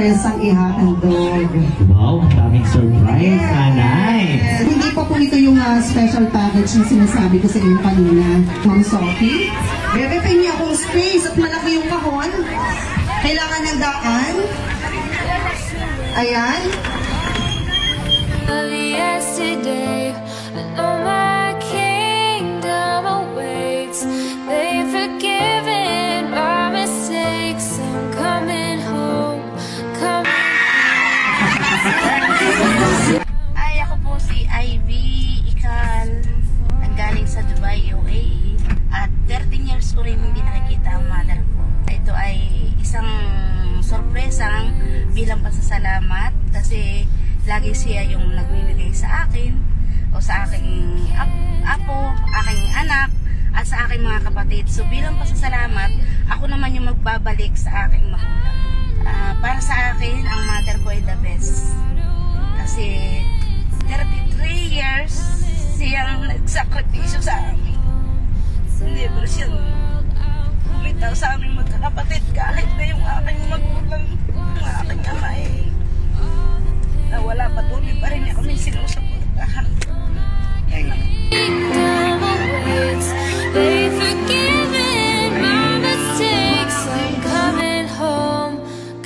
sorpresang ihahandog. Wow, daming surprise, nanay. Hindi pa po ito yung special package na sinasabi ko sa inyo kanina, Ma'am Sophie. Bebe, pengi akong space at malaki yung kahon. Kailangan ng daan. Ayan. Yesterday, I know my kingdom awaits. They've forgiven my mistakes. I'm coming home, Ay, ako po si Ivy Ikal. Nanggaling sa Dubai, UAE. At 13 years ko rin hindi nakikita ang mother ko. Ito ay isang sorpresang bilang pasasalamat kasi lagi siya yung nagbibigay sa akin o sa aking apo, aking anak at sa aking mga kapatid. So bilang pasasalamat, ako naman yung magbabalik sa aking magulang. Para sa akin, ang mother ko ay the best. Kasi 33 years siyang nagsakripisyo sa amin. Never siyang bumitaw sa aming magkakapatid kahit na yung aking magulang, yung aking ama nawala, patuloy pa rin niya kami sinusuportahan.